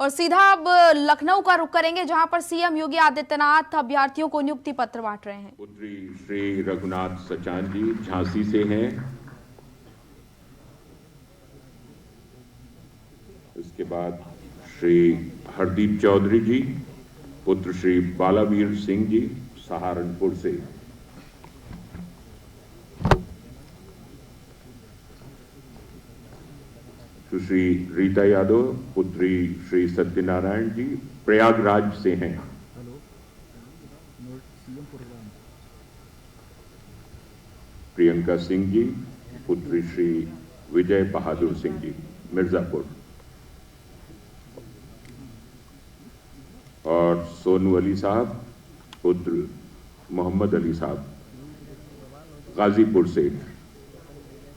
और सीधा अब लखनऊ का रुख करेंगे, जहां पर सीएम योगी आदित्यनाथ अभ्यर्थियों को नियुक्ति पत्र बांट रहे हैं। पुत्री श्री रघुनाथ सचान जी झांसी से हैं। इसके बाद श्री हरदीप चौधरी जी, पुत्र श्री बालावीर सिंह जी सहारनपुर से। सुश्री रीता यादव, पुत्री श्री सत्यनारायण जी प्रयागराज से हैं। प्रियंका सिंह जी, पुत्री श्री विजय बहादुर सिंह जी मिर्जापुर। और सोनू अली साहब, पुत्र मोहम्मद अली साहब गाजीपुर से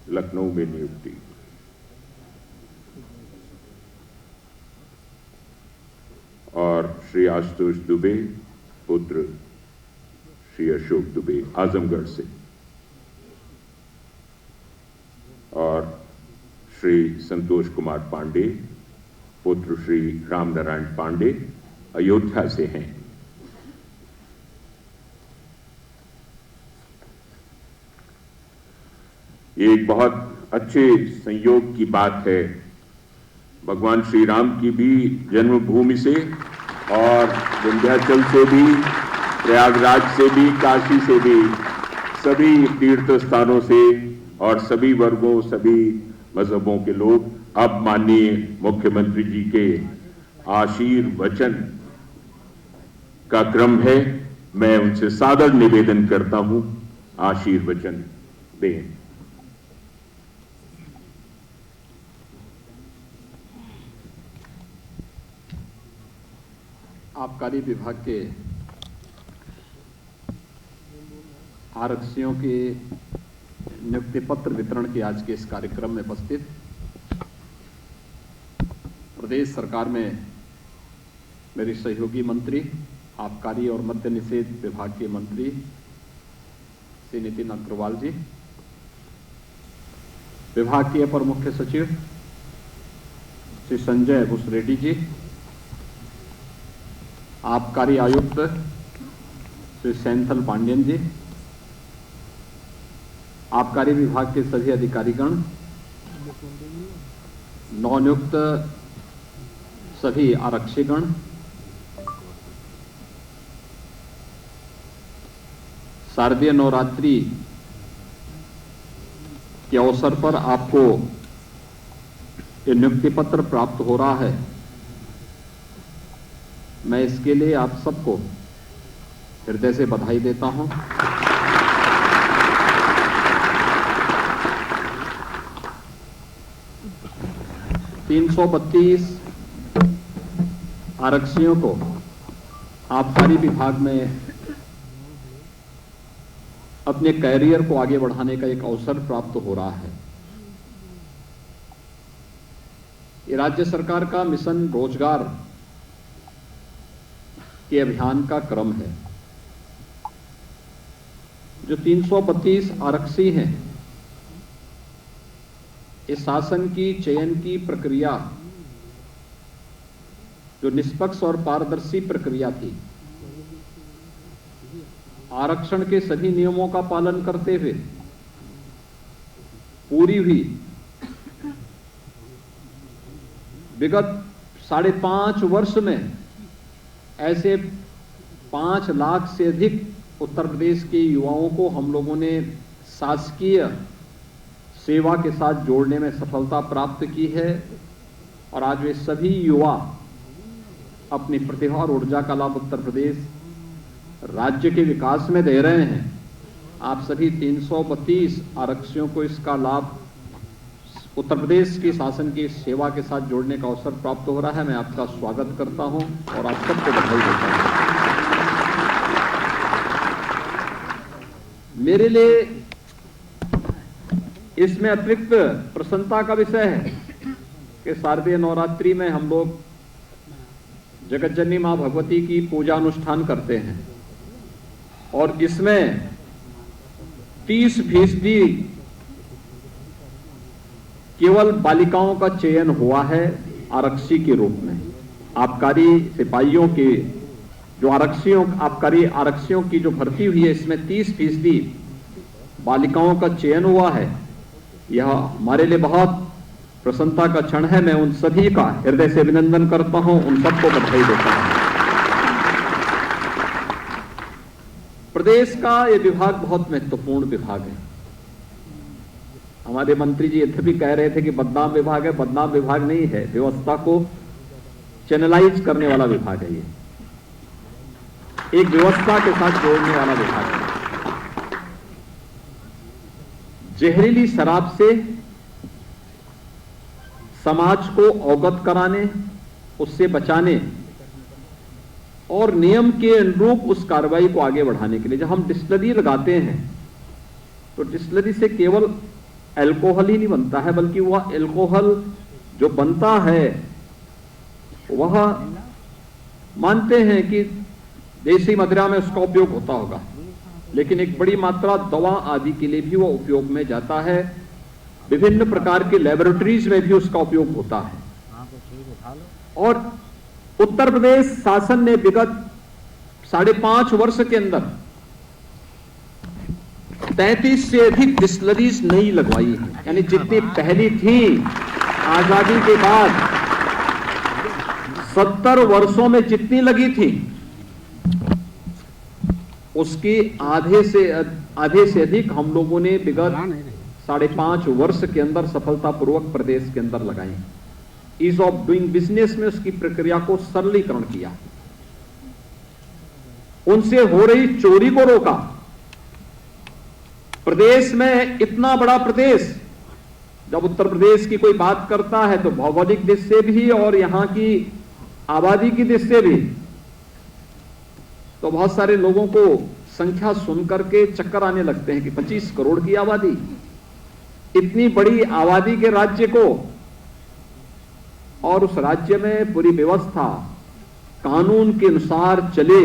लखनऊ में नियुक्ति। और श्री आशुतोष दुबे, पुत्र श्री अशोक दुबे आजमगढ़ से। और श्री संतोष कुमार पांडे, पुत्र श्री रामनारायण पांडे अयोध्या से हैं। ये एक बहुत अच्छे संयोग की बात है। भगवान श्री राम की भी जन्मभूमि से और विंध्याचल से भी, प्रयागराज से भी, काशी से भी, सभी तीर्थ स्थानों से और सभी वर्गों, सभी मजहबों के लोग अब माननीय मुख्यमंत्री जी के आशीर्वचन का क्रम है। मैं उनसे सादर निवेदन करता हूं, आशीर्वचन दें। आबकारी विभाग के आरक्षियों के नियुक्ति पत्र वितरण के आज के इस कार्यक्रम में उपस्थित प्रदेश सरकार में मेरी सहयोगी मंत्री, आबकारी और मद्य निषेध विभाग के मंत्री श्री नितिन अग्रवाल जी, विभाग के अपर मुख्य सचिव श्री संजय भूसरेड्डी जी, आबकारी आयुक्त श्री सेंथल पांडियन जी, आबकारी विभाग के सभी अधिकारीगण, नवनियुक्त सभी आरक्षीगण, शारदीय नवरात्रि के अवसर पर आपको ये नियुक्ति पत्र प्राप्त हो रहा है। मैं इसके लिए आप सबको हृदय से बधाई देता हूं। $332 आरक्षियों को आबकारी विभाग में अपने कैरियर को आगे बढ़ाने का एक अवसर प्राप्त हो रहा है। ये राज्य सरकार का मिशन रोजगार के अभियान का क्रम है। जो 332 आरक्षी हैं, इस शासन की चयन की प्रक्रिया जो निष्पक्ष और पारदर्शी प्रक्रिया थी, आरक्षण के सभी नियमों का पालन करते हुए पूरी हुई। विगत 5.5 वर्ष में ऐसे 5 लाख से अधिक उत्तर प्रदेश के युवाओं को हम लोगों ने शासकीय सेवा के साथ जोड़ने में सफलता प्राप्त की है। और आज वे सभी युवा अपनी प्रतिभा और ऊर्जा का लाभ उत्तर प्रदेश राज्य के विकास में दे रहे हैं। आप सभी 332 आरक्षियों को इसका लाभ उत्तर प्रदेश की शासन की सेवा के साथ जोड़ने का अवसर प्राप्त हो रहा है। मैं आपका स्वागत करता हूं और आप सबको बधाई देता हूं। मेरे लिए इसमें अतिरिक्त प्रसन्नता का विषय है कि शारदीय नवरात्रि में हम लोग जगत जननी मां भगवती की पूजा अनुष्ठान करते हैं और इसमें 30% केवल बालिकाओं का चयन हुआ है आरक्षी के रूप में। आबकारी सिपाहियों के जो आबकारी आरक्षियों की जो भर्ती हुई है, इसमें 30% बालिकाओं का चयन हुआ है। यह हमारे लिए बहुत प्रसन्नता का क्षण है। मैं उन सभी का हृदय से अभिनंदन करता हूं, उन सबको बधाई देता हूं। प्रदेश का यह विभाग बहुत महत्वपूर्ण विभाग है। हमारे मंत्री जी इतने भी कह रहे थे कि बदनाम विभाग है। बदनाम विभाग नहीं है, व्यवस्था को चैनलाइज करने वाला विभाग है। ये एक व्यवस्था के साथ जोड़ने वाला विभाग है। जहरीली शराब से समाज को अवगत कराने, उससे बचाने और नियम के अनुरूप उस कार्रवाई को आगे बढ़ाने के लिए जब हम डिस्टिलरी लगाते हैं तो डिस्टिलरी से केवल अल्कोहल ही नहीं बनता है, बल्कि वह अल्कोहल जो बनता है वह मानते हैं कि देसी मदिरा में उसका उपयोग होता होगा, लेकिन एक बड़ी मात्रा दवा आदि के लिए भी वह उपयोग में जाता है। विभिन्न प्रकार के लैबोरेटरीज में भी उसका उपयोग होता है। और उत्तर प्रदेश शासन ने विगत 5.5 वर्ष के अंदर 33 से अधिक डिस्टिलरीज नई लगवाई है। यानी जितनी पहली थी आजादी के बाद 70 वर्षों में जितनी लगी थी उसकी आधे से अधिक हम लोगों ने विगत 5.5 वर्ष के अंदर सफलतापूर्वक प्रदेश के अंदर लगाई। ईज ऑफ डूइंग बिजनेस में उसकी प्रक्रिया को सरलीकरण किया, उनसे हो रही चोरी को रोका। प्रदेश में इतना बड़ा प्रदेश, जब उत्तर प्रदेश की कोई बात करता है तो भौगोलिक दृष्टि से भी और यहां की आबादी की दृष्टि से भी, तो बहुत सारे लोगों को संख्या सुनकर के चक्कर आने लगते हैं कि 25 करोड़ की आबादी, इतनी बड़ी आबादी के राज्य को, और उस राज्य में पूरी व्यवस्था कानून के अनुसार चले,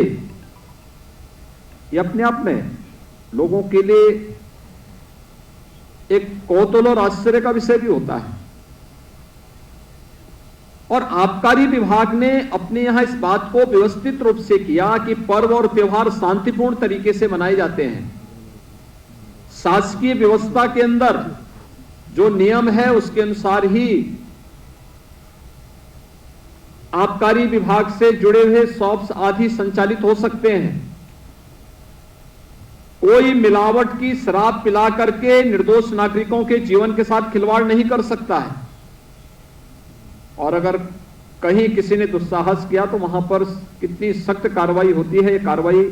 ये अपने आप में लोगों के लिए एक कौतूहल और आश्चर्य का विषय भी होता है। और आबकारी विभाग ने अपने यहां इस बात को व्यवस्थित रूप से किया कि पर्व और त्योहार शांतिपूर्ण तरीके से मनाए जाते हैं। शासकीय व्यवस्था के अंदर जो नियम है उसके अनुसार ही आबकारी विभाग से जुड़े हुए शॉप्स आदि संचालित हो सकते हैं। कोई मिलावट की शराब पिला करके निर्दोष नागरिकों के जीवन के साथ खिलवाड़ नहीं कर सकता है। और अगर कहीं किसी ने दुस्साहस किया तो वहां पर कितनी सख्त कार्रवाई होती है। ये कार्रवाई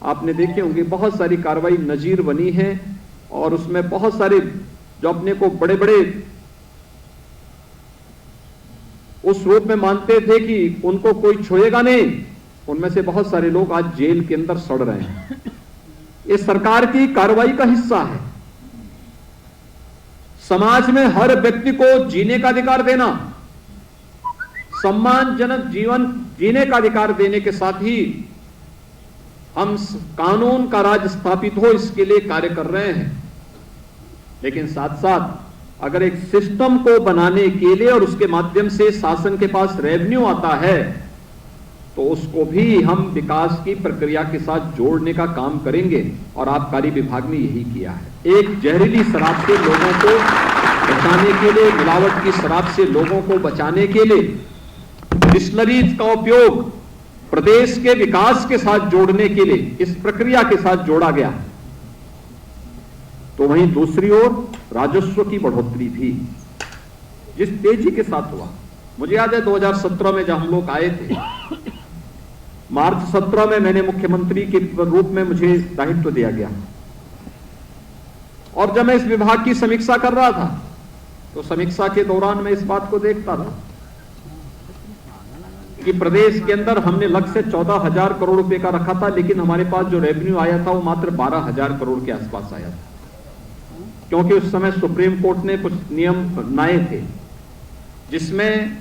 आपने देखे होंगे, बहुत सारी कार्रवाई नजीर बनी है और उसमें बहुत सारे जो अपने को बड़े बड़े उस रूप में मानते थे कि उनको कोई छुएगा नहीं, उनमें से बहुत सारे लोग आज जेल के अंदर सड़ रहे हैं। ये सरकार की कार्रवाई का हिस्सा है। समाज में हर व्यक्ति को जीने का अधिकार देना, सम्मानजनक जीवन जीने का अधिकार देने के साथ ही हम कानून का राज स्थापित हो इसके लिए कार्य कर रहे हैं। लेकिन साथ साथ अगर एक सिस्टम को बनाने के लिए और उसके माध्यम से शासन के पास रेवेन्यू आता है तो उसको भी हम विकास की प्रक्रिया के साथ जोड़ने का काम करेंगे। और आबकारी विभाग ने यही किया है। एक जहरीली शराब से लोगों को बचाने के लिए, मिलावट की शराब से लोगों को बचाने के लिए डिस्टिलरीज का उपयोग प्रदेश के विकास के साथ जोड़ने के लिए इस प्रक्रिया के साथ जोड़ा गया। तो वहीं दूसरी ओर राजस्व की बढ़ोतरी भी जिस तेजी के साथ हुआ, मुझे याद है 2017 में जब हम लोग आए थे, मार्च 17 में मैंने मुख्यमंत्री के रूप में मुझे दायित्व दिया गया और जब मैं इस विभाग की समीक्षा कर रहा था तो समीक्षा के दौरान मैं इस बात को देखता था कि प्रदेश के अंदर हमने लक्ष्य से 14,000 करोड़ रुपए का रखा था, लेकिन हमारे पास जो रेवेन्यू आया था वो मात्र 12,000 करोड़ के आसपास आया था। क्योंकि उस समय सुप्रीम कोर्ट ने कुछ नियम बनाए थे जिसमें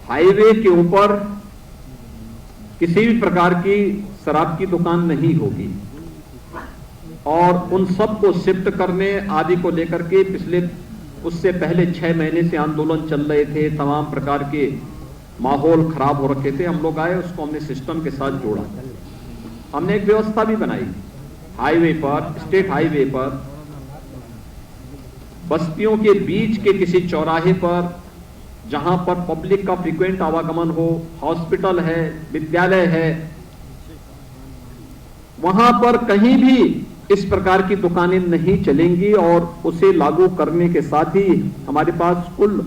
हाईवे के ऊपर किसी भी प्रकार की शराब की दुकान नहीं होगी और उन सब को शिफ्ट करने आदि को लेकर के उससे पहले 6 महीने से आंदोलन चल रहे थे। तमाम प्रकार के माहौल खराब हो रखे थे, हम लोग आए, उसको हमने सिस्टम के साथ जोड़ा। हमने एक व्यवस्था भी बनाई, हाईवे पर, स्टेट हाईवे पर, बस्तियों के बीच के किसी चौराहे पर जहां पर पब्लिक का फ्रीक्वेंट आवागमन हो, हॉस्पिटल है, विद्यालय है, वहां पर कहीं भी इस प्रकार की दुकानें नहीं चलेंगी। और उसे लागू करने के साथ ही हमारे पास कुल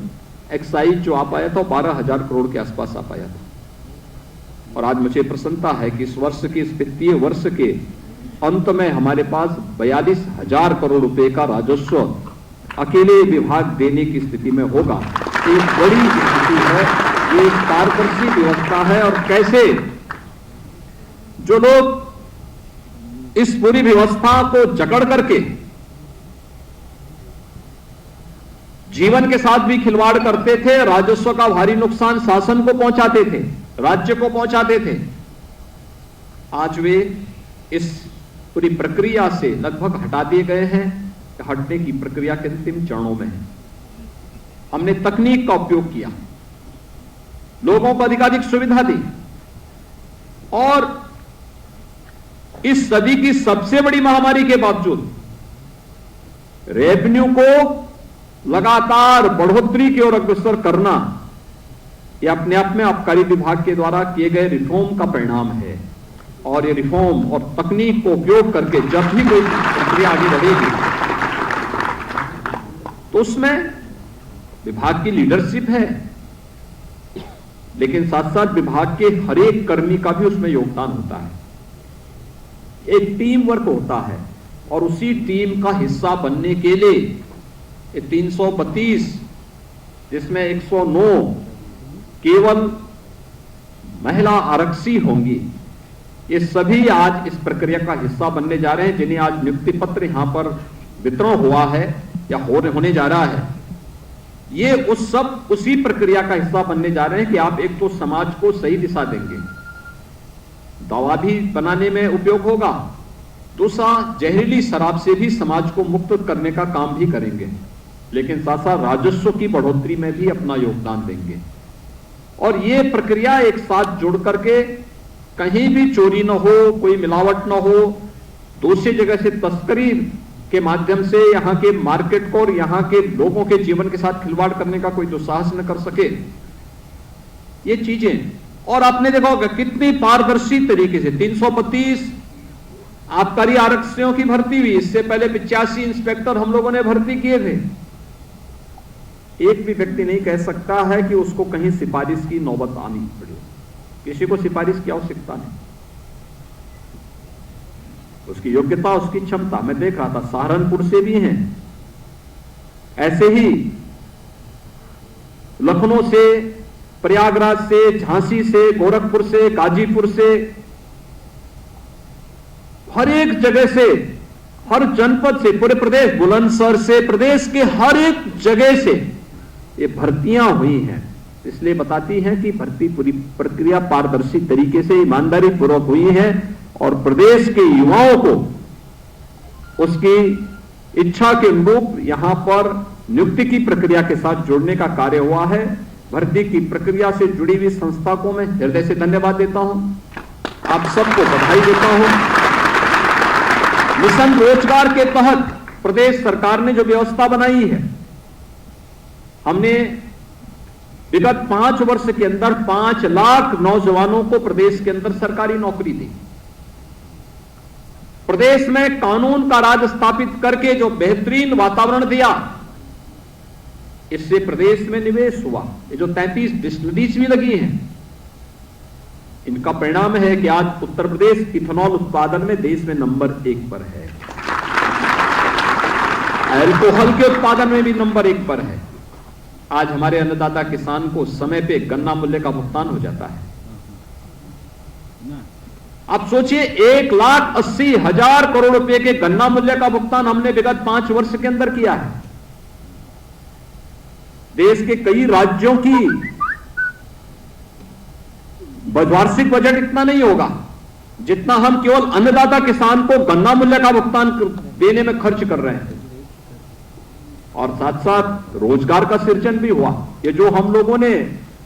एक्साइज जो आ पाया था 12,000 करोड़ के आसपास आ पाया था। और आज मुझे प्रसन्नता है कि इस वर्ष के, इस वित्तीय वर्ष के अंत में हमारे पास 42,000 करोड़ रुपए का राजस्व अकेले विभाग देने की स्थिति में होगा। एक बड़ी स्थिति है, ये एक पारदर्शी व्यवस्था है। और कैसे जो लोग इस पूरी व्यवस्था को जकड़ करके जीवन के साथ भी खिलवाड़ करते थे, राजस्व का भारी नुकसान शासन को पहुंचाते थे, राज्य को पहुंचाते थे, आज वे इस पूरी प्रक्रिया से लगभग हटा दिए गए हैं। हटने की प्रक्रिया के अंतिम चरणों में है। हमने तकनीक का उपयोग किया, लोगों को अधिकाधिक सुविधा दी, और इस सदी की सबसे बड़ी महामारी के बावजूद रेवेन्यू को लगातार बढ़ोतरी की ओर अग्रसर करना, यह अपने आप में आबकारी विभाग के द्वारा किए गए रिफॉर्म का परिणाम है। और ये रिफॉर्म और तकनीक को उपयोग करके जब भी कोई प्रक्रिया आगे बढ़ेगी तो उसमें विभाग की लीडरशिप है, लेकिन साथ साथ विभाग के हर एक कर्मी का भी उसमें योगदान होता है। एक टीम वर्क होता है, और उसी टीम का हिस्सा बनने के लिए 332 जिसमें 109 केवल महिला आरक्षी होंगी, ये सभी आज इस प्रक्रिया का हिस्सा बनने जा रहे हैं। जिन्हें आज नियुक्ति पत्र यहां पर वितरण हुआ है या होने जा रहा है, ये उसी प्रक्रिया का हिस्सा बनने जा रहे हैं कि आप एक तो समाज को सही दिशा देंगे, दवा भी बनाने में उपयोग होगा, दूसरा जहरीली शराब से भी समाज को मुक्त करने का काम भी करेंगे, लेकिन साथ साथ राजस्व की बढ़ोतरी में भी अपना योगदान देंगे। और ये प्रक्रिया एक साथ जुड़ करके कहीं भी चोरी न हो, कोई मिलावट न हो, दूसरी जगह से तस्करी के माध्यम से यहां के मार्केट को और यहां के लोगों के जीवन के साथ खिलवाड़ करने का कोई दुस्साहस न कर सके, ये चीजें। और आपने देखा होगा कितनी पारदर्शी तरीके से 332 आबकारी आरक्षियों की भर्ती हुई। इससे पहले 85 इंस्पेक्टर हम लोगों ने भर्ती किए थे। एक भी व्यक्ति नहीं कह सकता है कि उसको कहीं सिफारिश की नौबत आनी पड़ी, किसी को सिफारिश की आवश्यकता नहीं। उसकी योग्यता, उसकी क्षमता, मैं देख रहा था सहारनपुर से भी हैं, ऐसे ही लखनऊ से, प्रयागराज से, झांसी से, गोरखपुर से, गाजीपुर से, हर एक जगह से, हर जनपद से, पूरे प्रदेश, बुलंदशहर से, प्रदेश के हर एक जगह से ये भर्तियां हुई हैं। इसलिए बताती हैं कि भर्ती पूरी प्रक्रिया पारदर्शी तरीके से, ईमानदारी पूर्वक हुई है और प्रदेश के युवाओं को उसकी इच्छा के अनुरूप यहां पर नियुक्ति की प्रक्रिया के साथ जोड़ने का कार्य हुआ है। भर्ती की प्रक्रिया से जुड़ी हुई संस्था को मैं हृदय से धन्यवाद देता हूं, आप सबको बधाई देता हूं। मिशन रोजगार के तहत प्रदेश सरकार ने जो व्यवस्था बनाई है, हमने विगत 5 वर्ष के अंदर 5 लाख नौजवानों को प्रदेश के अंदर सरकारी नौकरी दी। प्रदेश में कानून का राज स्थापित करके जो बेहतरीन वातावरण दिया, इससे प्रदेश में निवेश हुआ। ये जो 33 डिस्टिलरीज भी लगी हैं, इनका परिणाम है कि आज उत्तर प्रदेश इथेनॉल उत्पादन में देश में नंबर 1 पर है, अल्कोहल के उत्पादन में भी नंबर 1 पर है। आज हमारे अन्नदाता किसान को समय पे गन्ना मूल्य का भुगतान हो जाता है। आप सोचिए 1,80,000 करोड़ रुपए के गन्ना मूल्य का भुगतान हमने विगत 5 वर्ष के अंदर किया है। देश के कई राज्यों की वार्षिक बजट इतना नहीं होगा जितना हम केवल अन्नदाता किसान को गन्ना मूल्य का भुगतान देने में खर्च कर रहे हैं। और साथ साथ रोजगार का सृजन भी हुआ। ये जो हम लोगों ने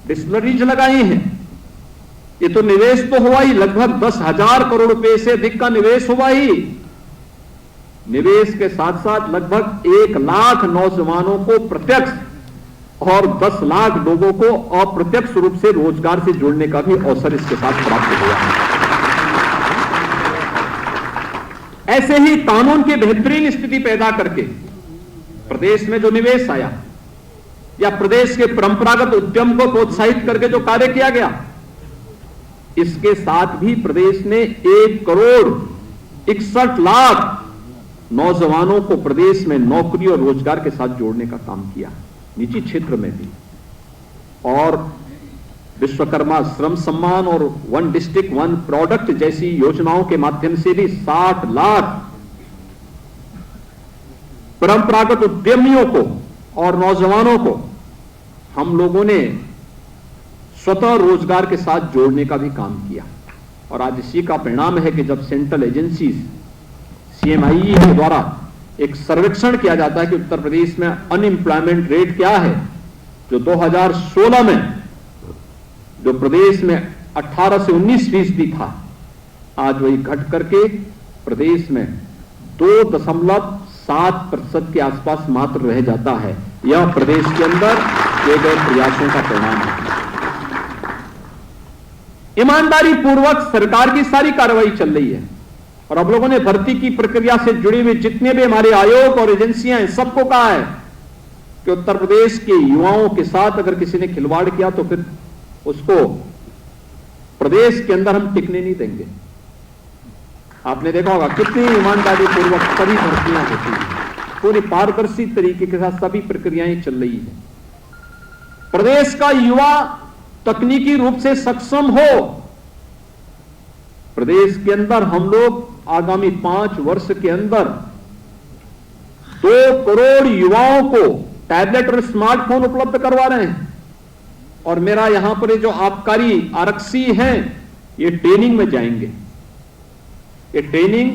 डिस्टिलरीज लगाई हैं। ये तो निवेश तो हुआ ही, लगभग 10,000 करोड़ रुपए से अधिक का निवेश हुआ ही। निवेश के साथ साथ लगभग 1 लाख नौजवानों को प्रत्यक्ष और 10 लाख लोगों को अप्रत्यक्ष रूप से रोजगार से जोड़ने का भी अवसर इसके साथ प्राप्त हुआ है। ऐसे ही कानून की बेहतरीन स्थिति पैदा करके प्रदेश में जो निवेश आया या प्रदेश के परंपरागत उद्यम को प्रोत्साहित करके जो कार्य किया गया, इसके साथ भी प्रदेश ने 1 करोड़ 61 लाख नौजवानों को प्रदेश में नौकरी और रोजगार के साथ जोड़ने का काम किया, निजी क्षेत्र में भी। और विश्वकर्मा श्रम सम्मान और 1 डिस्ट्रिक्ट 1 प्रोडक्ट जैसी योजनाओं के माध्यम से भी 60 लाख परंपरागत उद्यमियों को और नौजवानों को हम लोगों ने स्वतः रोजगार के साथ जोड़ने का भी काम किया। और आज इसी का परिणाम है कि जब सेंट्रल एजेंसी CMIE के द्वारा एक सर्वेक्षण किया जाता है कि उत्तर प्रदेश में अनएम्प्लॉयमेंट रेट क्या है, जो 2016 में जो प्रदेश में 18 से 19% था, आज वही घट करके प्रदेश में 2.7% के आसपास मात्र रह जाता है। यह प्रदेश के अंदर किए गए प्रयासों का परिणाम है। ईमानदारी पूर्वक सरकार की सारी कार्रवाई चल रही है और अब लोगों ने भर्ती की प्रक्रिया से जुड़े हुए जितने भी हमारे आयोग और एजेंसियां हैं, सबको कहा है कि उत्तर प्रदेश के युवाओं के साथ अगर किसी ने खिलवाड़ किया तो फिर उसको प्रदेश के अंदर हम टिकने नहीं देंगे। आपने देखा होगा कितनी ईमानदारी पूर्वक सभी भर्तियां होती हैं, पूरी पारदर्शी तरीके के साथ सभी प्रक्रियाएं चल रही है। प्रदेश का युवा तकनीकी रूप से सक्षम हो, प्रदेश के अंदर हम लोग आगामी 5 वर्ष के अंदर 2 करोड़ युवाओं को टैबलेट और स्मार्टफोन उपलब्ध करवा रहे हैं। और मेरा यहां पर जो आबकारी आरक्षी हैं, ये ट्रेनिंग में जाएंगे। ये ट्रेनिंग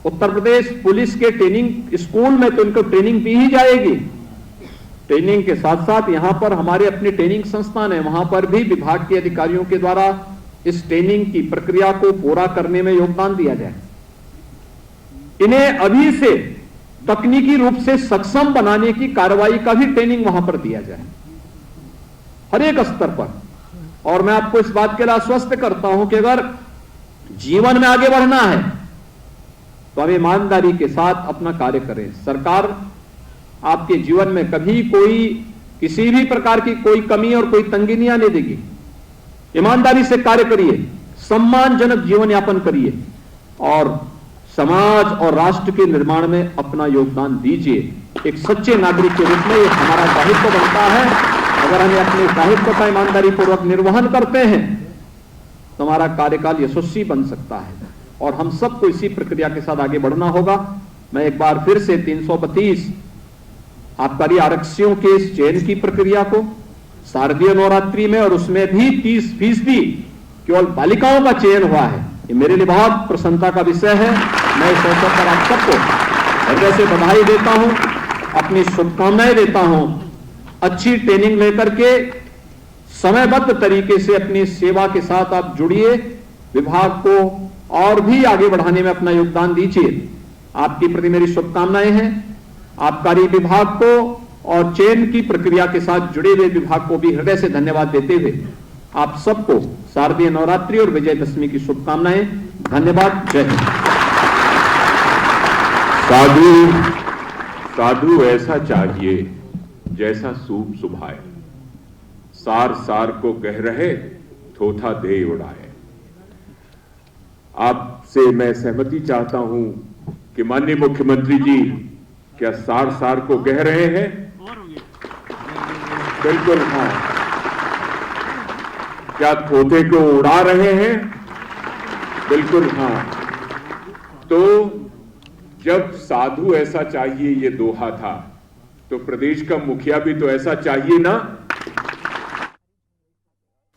उत्तर प्रदेश पुलिस के ट्रेनिंग स्कूल में तो इनको ट्रेनिंग दी ही जाएगी। ट्रेनिंग के साथ साथ यहां पर हमारे अपने ट्रेनिंग संस्थान है, वहां पर भी विभाग के अधिकारियों के द्वारा इस ट्रेनिंग की प्रक्रिया को पूरा करने में योगदान दिया जाए। इन्हें अभी से तकनीकी रूप से सक्षम बनाने की कार्रवाई का भी ट्रेनिंग वहां पर दिया जाए, हर एक स्तर पर। और मैं आपको इस बात के लिए आश्वस्त करता हूं कि अगर जीवन में आगे बढ़ना है तो हम ईमानदारी के साथ अपना कार्य करें। सरकार आपके जीवन में कभी कोई किसी भी प्रकार की कोई कमी और कोई तंगी नहीं आने देगी। ईमानदारी से कार्य करिए, सम्मानजनक जीवन यापन करिए और समाज और राष्ट्र के निर्माण में अपना योगदान दीजिए। एक सच्चे नागरिक के रूप में ये हमारा दायित्व बनता है। अगर हमें अपने दायित्व का ईमानदारी पूर्वक निर्वहन करते हैं तो हमारा कार्यकाल यशस्वी बन सकता है और हम सबको इसी प्रक्रिया के साथ आगे बढ़ना होगा। मैं एक बार फिर से 332 आबकारी आरक्षियों के इस चयन की प्रक्रिया को शारदीय नवरात्रि में और उसमें भी 30% केवल बालिकाओं का चयन हुआ है, ये मेरे लिए बहुत प्रसन्नता का विषय है। मैं इस अवसर पर आप सबको हृदय से बधाई देता हूं, अपनी शुभकामनाएं देता हूं। अच्छी ट्रेनिंग लेकर के समयबद्ध तरीके से अपनी सेवा के साथ आप जुड़िए, विभाग को और भी आगे बढ़ाने में अपना योगदान दीजिए। आपके प्रति मेरी शुभकामनाएं हैं। आबकारी विभाग को और चयन की प्रक्रिया के साथ जुड़े हुए विभाग को भी हृदय से धन्यवाद देते हुए आप सबको शारदीय नवरात्रि और विजयदशमी की शुभकामनाएं। धन्यवाद। जय हिंद। साधु ऐसा चाहिए जैसा सूप सुभाए, सार सार को कह रहे थोथा दे उड़ाए। आपसे मैं सहमति चाहता हूं कि माननीय मुख्यमंत्री जी क्या सार सार को कह रहे हैं? बिल्कुल हाँ। क्या थोथे को उड़ा रहे हैं? बिल्कुल हाँ। तो जब साधु ऐसा चाहिए ये दोहा था तो प्रदेश का मुखिया भी तो ऐसा चाहिए ना।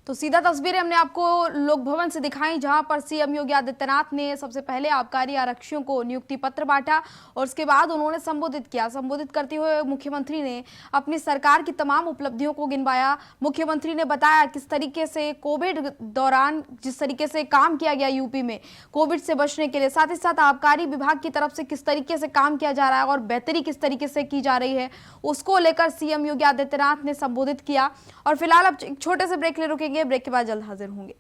तो सीधा तस्वीरें हमने आपको लोक भवन से दिखाई, जहां पर सीएम योगी आदित्यनाथ ने सबसे पहले आबकारी आरक्षियों को नियुक्ति पत्र बांटा और उसके बाद उन्होंने संबोधित किया। संबोधित करते हुए मुख्यमंत्री ने अपनी सरकार की तमाम उपलब्धियों को गिनवाया। मुख्यमंत्री ने बताया किस तरीके से कोविड दौरान जिस तरीके से काम किया गया यूपी में कोविड से बचने के लिए, साथ ही साथ आबकारी विभाग की तरफ से किस तरीके से काम किया जा रहा है और बेहतरी किस तरीके से की जा रही है, उसको लेकर सीएम योगी आदित्यनाथ ने संबोधित किया। और फिलहाल अब एक छोटे से ब्रेक ले रुकेंगे, ब्रेक के बाद जल्द हाजिर होंगे।